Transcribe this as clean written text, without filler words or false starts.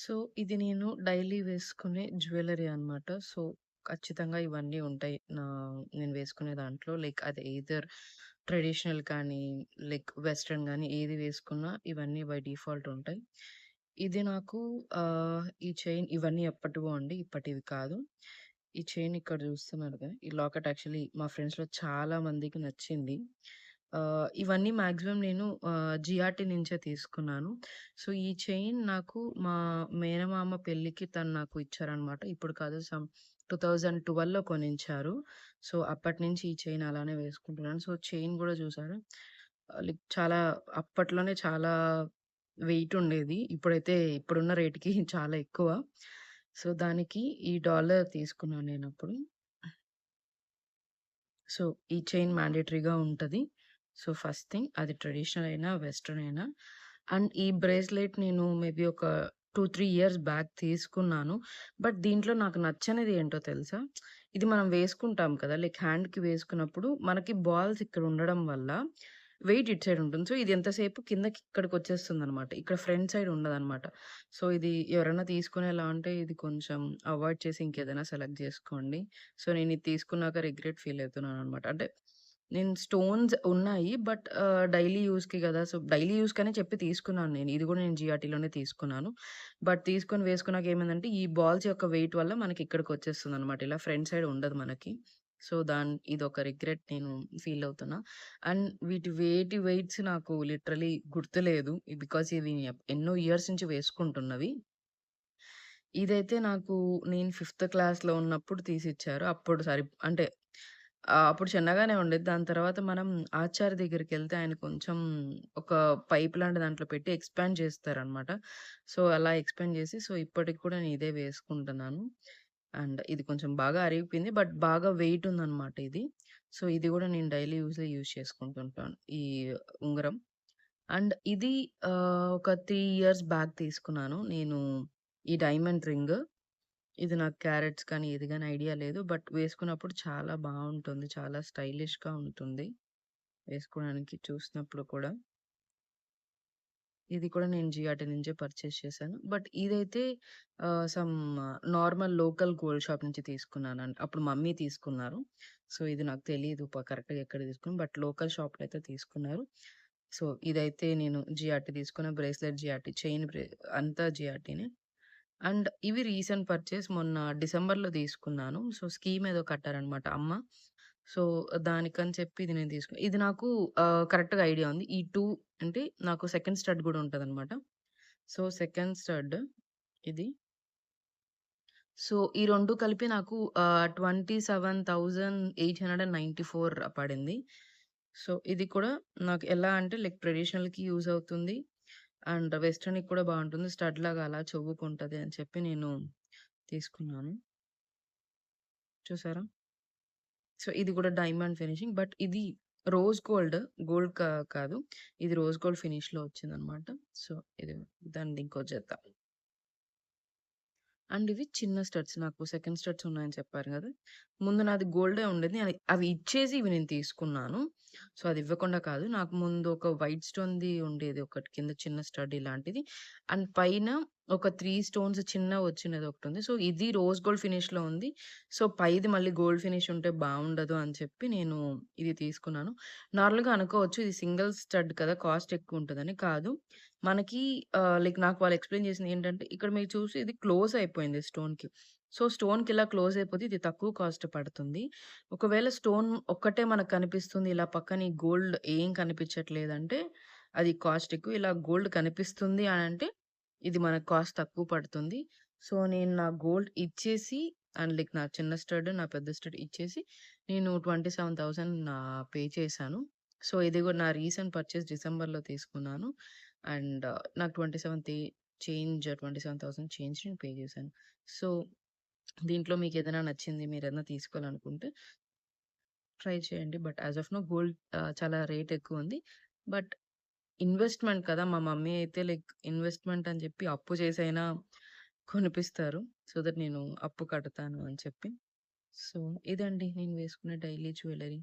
So, ఇది నేను daily వేసుకునే జ్యువెల్లరీ అనమాట. సో, ఖచ్చితంగా ఇవన్నీ ఉంటాయి. నేను వేసుకునే దాంట్లో లైక్ అది ఎయిదర్ ట్రెడిషనల్ కానీ, లైక్ వెస్టర్న్ గానీ ఏది వేసుకున్నా ఇవన్నీ బై డిఫాల్ట్ ఉంటాయి. ఇది నాకు ఈ చైన్ ఇవన్నీ ఎప్పటివో అండి. ఇప్పటివి కాదు. ఈ చైన్ ఇక్కడ చూస్తున్నారు కదా! ఈ లాకెట్ యాక్చువల్లీ మా ఫ్రెండ్స్‌లో చాలా మందికి నచ్చింది. ఇవన్నీ మాక్సిమం నేను జిఆర్‌టీ నుంచే తీసుకున్నాను. సో, ఈ చైన్ నాకు మా మేనమామ పెళ్ళికి తను నాకు ఇచ్చారనమాట. ఇప్పుడు కాదు 2012లో కొనించారు. సో, అప్పటినుంచి ఈ చైన్ అలానే వేసుకుంటున్నాను. సో, చైన్ గూడా చూసారా? లైక్ చాలా అప్పట్లోనే చాలా వెయిట్ ఉండేది. ఇప్పుడున్న రేట్‌కి చాలా ఎక్కువ. సో, దానికి ఈ డాలర్ తీసుకున్నాను నేనప్పుడు. సో, ఈ చైన్ మ్యాండేటరీగా ఉంటది. సో, ఫస్ట్ థింగ్ అది ట్రెడిషనల్ అయినా, వెస్టర్న్ అయినా. అండ్ ఈ బ్రేస్‌లెట్ నేను మేబీ ఒక 2, 3 ఇయర్స్ బ్యాక్ తీసుకున్నాను. బట్ దీంట్లో నాకు నచ్చనిది ఏంటో తెలుసా? ఇది మనం వేసుకుంటాం కదా! లైక్ హ్యాండ్‌కి వేసుకున్నప్పుడు మనకి బాల్స్ ఇక్కడ ఉండడం వల్ల వెయిట్ ఇటు సైడ్ ఉంటుంది. సో, ఇది ఎంతసేపు కిందకి ఇక్కడికొచ్చేస్తుందనమాట. ఇక్కడ ఫ్రంట్ సైడ్ ఉండదనమాట. సో, ఇది ఎవరైనా తీసుకునేలా ఉంటే ఇది కొంచెం అవాయిడ్ చేసి ఇంకేదైనా సెలెక్ట్ జేసుకోండి. సో, నేనిది తీసుకున్నాక రిగ్రెట్ ఫీల్ అవుతున్నాననమాట. అంటే నేను స్టోన్స్ ఉన్నాయి. బట్ డైలీ యూజ్‌కి గదా! సో, డైలీ యూజ్‌కనే చెప్పి తీసుకున్నాను నేను. ఇది గూడా నేను జిఆర్‌టీలోనే తీసుకున్నాను. బట్ తీసుకొని వేసుకున్నాక ఏమైందంటే, ఈ బాల్స్ యొక్క వెయిట్ వల్ల మనకి ఇక్కడికొచ్చేస్తుందనమాట. ఇలా ఫ్రంట్ సైడ్ ఉండదు మనకి. సో, ఇదొక రిగ్రెట్ నేను ఫీల్ అవుతున్నా. అండ్ వేటి వెయిట్స్ నాకు లిటరల్లీ గుర్తులేదు. బికాజ్ ఇవి ఎన్నో ఇయర్స్ నుంచి వేసుకుంటున్నవి. ఇదైతే నేను ఫిఫ్త్ క్లాస్‌లో ఉన్నప్పుడు తీసిచ్చారు. అప్పుడు అంటే అప్పుడు చిన్నగానే ఉండేది. దాని తర్వాత మనం ఆచార్య దగ్గరికెళ్తే ఆయన కొంచెం ఒక పైప్ లాంటి దాంట్లో పెట్టి ఎక్స్‌పాండ్ చేస్తారనమాట. సో, అలా ఎక్స్‌పాండ్ చేసి ఇప్పటికి కూడా నేను ఇదే వేసుకుంటున్నాను. అండ్ ఇది కొంచెం బాగా అరిగిపోయింది. బట్ బాగా వెయిట్ ఉందనమాట ఇది. సో, ఇది కూడా నేను డైలీ యూజ్ చేసుకుంటుంటాను. ఈ ఉంగరం. అండ్ ఇది ఒక 3 ఇయర్స్ బ్యాక్ తీసుకున్నాను. నేను ఈ డైమండ్ రింగ్. ఇది నాకు క్యారెట్స్ కానీ, ఏది గాని ఐడియా లేదు. బట్ వేసుకున్నప్పుడు చాలా బావుంటుంది. చాలా స్టైలిష్‌గా ఉంటుంది. వేసుకోవడానికి చూసినప్పుడు కూడా. ఇది కూడా నేను జిఆర్‌టీ నుంచే పర్చేస్ చేశాను. బట్ ఇదైతే some normal local gold shop నుంచి తీసుకున్నానండి. అప్పుడు మమ్మీ తీసుకున్నారు. సో, ఇది నాకు తెలీదు కరెక్ట్‌గా ఎక్కడ తీసుకున్నాను. బట్ లోకల్ షాప్‌లో అయితే తీసుకున్నారు. సో, ఇదైతే నేను జిఆర్‌టీ తీసుకున్న బ్రేస్‌లెట్ జిఆర్‌టీ, చైన్ అంతా జిఆర్‌టీనే. అండ్ ఇవి రీసెంట్ పర్చేస్ మొన్న డిసెంబర్‌లో తీసుకున్నాను. సో, స్కీమ్ ఏదో కట్టారనమాట అమ్మ. సో, దానికని చెప్పి ఇది నేను ఇది నాకు కరెక్ట్‌గా ఐడియా ఉంది. ఈ 2 అంటే నాకు సెకండ్ స్టడ్ గూడా ఉంటదనమాట. సో, సెకండ్ స్టడ్ ఇది. సో, ఈ 2 కలిపి నాకు 27,894 పడింది. సో, ఇది కూడా నాకు ఎలా అంటే లైక్ ట్రెడిషనల్‌కి యూజ్ అవుతుంది. అండ్ వెస్టర్న్‌కి కూడా బావుంటుంది. స్టడ్‌లాగా అలా చెవుకుంటది అని చెప్పి నేను తీసుకున్నాను. చూసారా? సో, ఇది కూడా డైమండ్ ఫినిషింగ్. బట్ ఇది రోజ్ గోల్డ్. గోల్డ్ కాదు. ఇది రోజ్ గోల్డ్ ఫినిష్‌లో వచ్చిందనమాట. సో, ఇది దానిది ఇంకో జత. అండ్ ఇవి చిన్న స్టడ్స్. నాకు సెకండ్ స్టడ్స్ ఉన్నాయని చెప్పారు గదా! ముందు నాది గోల్డే ఉండేది. అవి ఇచ్చేసి ఇవి నేను తీసుకున్నాను. సో, అది ఇవ్వకుండా కాదు. నాకు ముందు ఒక వైట్ స్టోన్‌ది ఉండేది ఒకటి కింద చిన్న స్టడ్ ఇలాంటిది. అండ్ పైన ఒక 3 స్టోన్స్ చిన్నవొచ్చినది ఒకటుంది. సో, ఇది రోజ్ గోల్డ్ ఫినిష్‌లో ఉంది. సో, పైది మళ్ళీ గోల్డ్ ఫినిష్ ఉంటే బావుండదు అని చెప్పి నేను ఇది తీసుకున్నాను. నార్మల్‌గా అనుకోవచ్చు ఇది సింగిల్ స్టడ్ కదా! కాస్ట్ ఎక్కువుంటదని. కాదు. మనకి లైక్ నాకు వాళ్ళు ఎక్స్‌ప్లెయిన్ చేసిందేంటంటే, ఇక్కడ మీరు చూసి ఇది క్లోజ్ అయిపోయింది స్టోన్‌కి. సో, స్టోన్‌కి ఇలా క్లోజ్ అయిపోతే ఇది తక్కువ కాస్ట్ పడుతుంది. ఒకవేళ స్టోన్ ఒక్కటే మనకు కనిపిస్తుంది. ఇలా పక్కన ఈ గోల్డ్ ఏం కనిపించట్లేదంటే, అది కాస్ట్ ఎక్కువ. ఇలా గోల్డ్ కనిపిస్తుంది అనంటే, ఇది మనకు కాస్ట్ తక్కువ పడుతుంది. సో, నేను నా గోల్డ్ ఇచ్చేసి అండ్ లైక్ నా చిన్న స్టడ్, నా పెద్ద స్టడ్ ఇచ్చేసి నేను 27,000 పే చేశాను. సో, ఇది కూడా నా రీసెంట్ పర్చేస్ డిసెంబర్‌లో తీసుకున్నాను. అండ్ నాకు 27,000 చేంజ్ నేను పే చేశాను. సో, దీంట్లో మీకేదైనా నచ్చింది, మీరేదైనా తీసుకోవాలనుకుంటే ట్రై చేయండి. But as of now gold చాలా రేట్ ఎక్కువుంది. బట్ ఇన్వెస్ట్‌మెంట్ కదా! మా మమ్మీ అయితే లైక్ ఇన్వెస్ట్‌మెంట్ అని చెప్పి అప్పు చేసైనా కొనిపిస్తారు. సో దట్ నేను అప్పు కడతాను అని చెప్పి. సో, ఇదండి నేను వేసుకునే డైలీ జ్యువెల్లరీ.